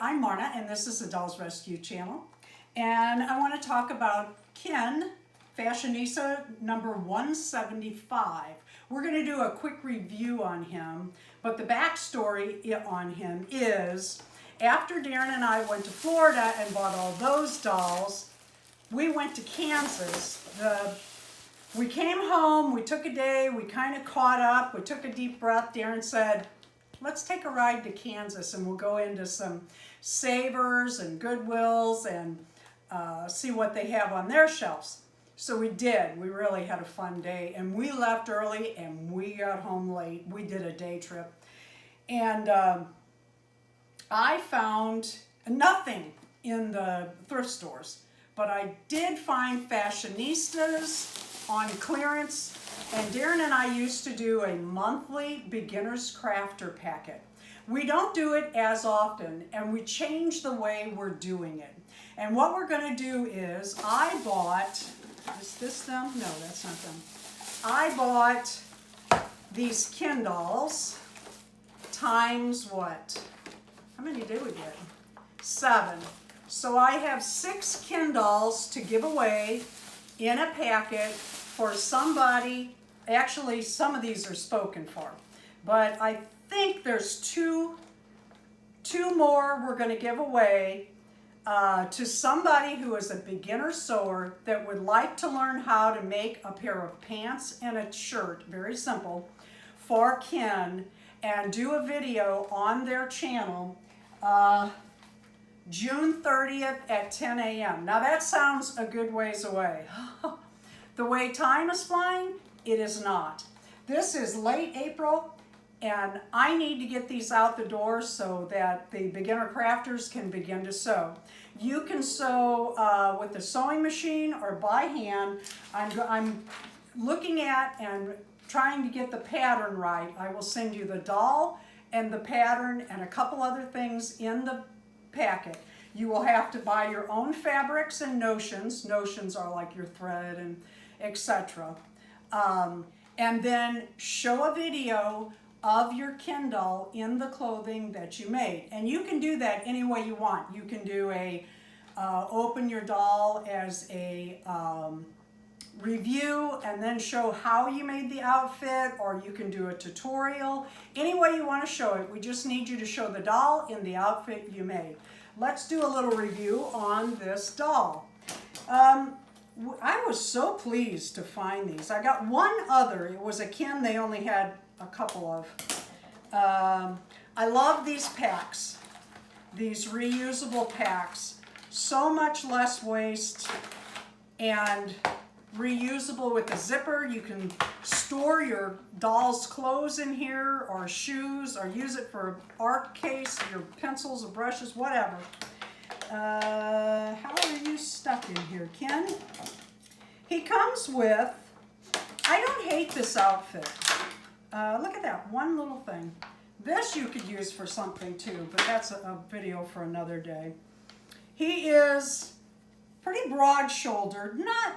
I'm Marna, and this is the Dolls Rescue channel. And I want to talk about Ken, Fashionista number 175. We're going to do a quick review on him, but the backstory on him is, after Darren and I went to Florida and bought all those dolls, we went to Kansas. We came home, we took a day, we kind of caught up, we took a deep breath. Darren said, let's take a ride to Kansas and we'll go into some Savers and Goodwills and see what they have on their shelves. So we did. We really had a fun day, and we left early and we got home late. We did a day trip, and I found nothing in the thrift stores, but I did find Fashionistas on clearance. And Darren and I used to do a monthly beginner's crafter packet. We don't do it as often, and we changed the way we're doing it. And what we're going to do is, I bought, is this them? No, that's not them. I bought these Ken dolls times what? How many did we get? 7. So I have 6 Ken dolls to give away in a packet for somebody. Actually, some of these are spoken for, but I think there's two more we're going to give away to somebody who is a beginner sewer that would like to learn how to make a pair of pants and a shirt, very simple, for Ken, and do a video on their channel June 30th at 10 a.m. Now that sounds a good ways away. The way time is flying, it is not. This is late April, and I need to get these out the door so that the beginner crafters can begin to sew. You can sew with the sewing machine or by hand. I'm looking at and trying to get the pattern right. I will send you the doll and the pattern and a couple other things in the packet. You will have to buy your own fabrics and notions. Notions are like your thread and etc. And then show a video of your Ken doll in the clothing that you made. And you can do that any way you want. You can do a open your doll as a review and then show how you made the outfit, or you can do a tutorial. Any way you want to show it. We just need you to show the doll in the outfit you made. Let's do a little review on this doll. I was so pleased to find these. I got one other. It was a Ken they only had a couple of. I love these packs, these reusable packs. So much less waste and reusable with the zipper. You can store your doll's clothes in here or shoes, or use it for art case, your pencils or brushes, whatever. How are you stuck in here, Ken? He comes with, I don't hate this outfit. Look at that, one little thing. This you could use for something too, but that's a video for another day. He is pretty broad-shouldered, not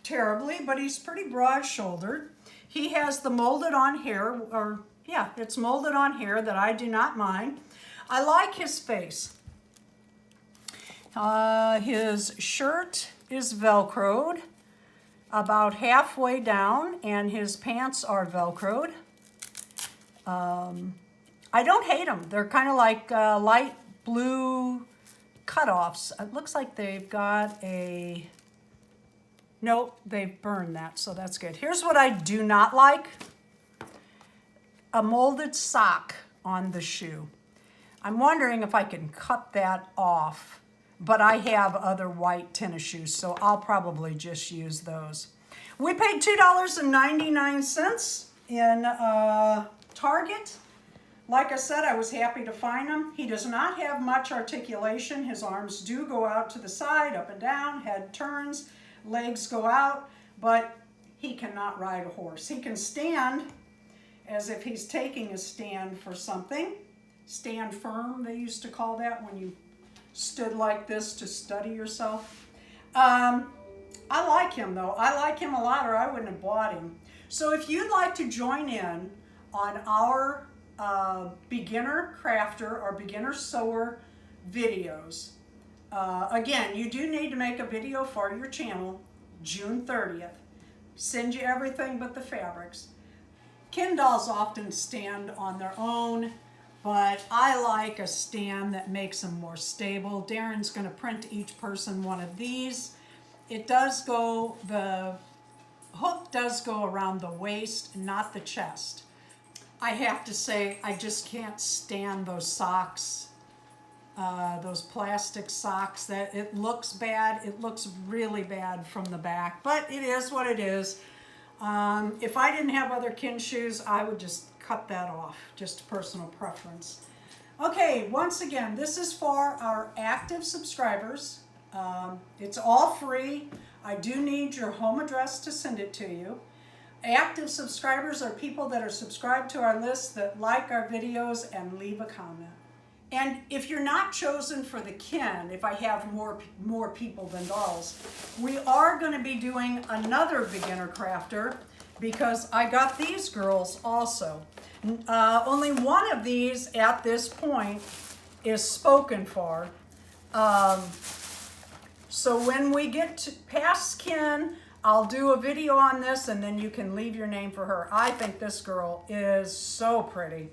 terribly, but he's pretty broad-shouldered. He has the molded on hair, or yeah, it's molded on hair that I do not mind. I like his face. His shirt is Velcroed about halfway down, and his pants are Velcroed. I don't hate them. They're kind of like light blue cutoffs. It looks like they've got a... Nope, they've burned that, so that's good. Here's what I do not like. A molded sock on the shoe. I'm wondering if I can cut that off, but I have other white tennis shoes, so I'll probably just use those. We paid $2.99 in Target. Like I said, I was happy to find him. He does not have much articulation. His arms do go out to the side, up and down, head turns, legs go out, but he cannot ride a horse. He can stand as if he's taking a stand for something. Stand firm, they used to call that, when you stood like this to study yourself. I like him though. I like him a lot, or I wouldn't have bought him. So if you'd like to join in on our beginner crafter or beginner sewer videos. Again, you do need to make a video for your channel June 30th. Send you everything but the fabrics. Ken dolls often stand on their own, but I like a stand that makes them more stable. Darren's going to print each person one of these. It does go, the hook does go around the waist, not the chest. I have to say, I just can't stand those socks, those plastic socks. That it looks bad. It looks really bad from the back, but it is what it is. If I didn't have other Ken shoes, I would just cut that off, just personal preference. Okay, once again, this is for our active subscribers. It's all free. I do need your home address to send it to you. Active subscribers are people that are subscribed to our list, that like our videos and leave a comment. And if you're not chosen for the Ken, if I have more people than dolls, we are going to be doing another beginner crafter because I got these girls also. Only one of these at this point is spoken for. So when we get to past Ken, I'll do a video on this and then you can leave your name for her. I think this girl is so pretty.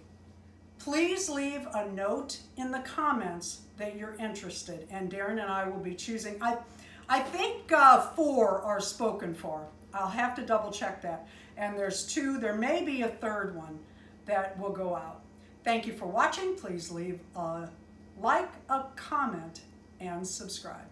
Please leave a note in the comments that you're interested, and Darren and I will be choosing. I think 4 are spoken for. I'll have to double check that. And there's 2, there may be a 3rd one that will go out. Thank you for watching. Please leave a like, a comment, and subscribe.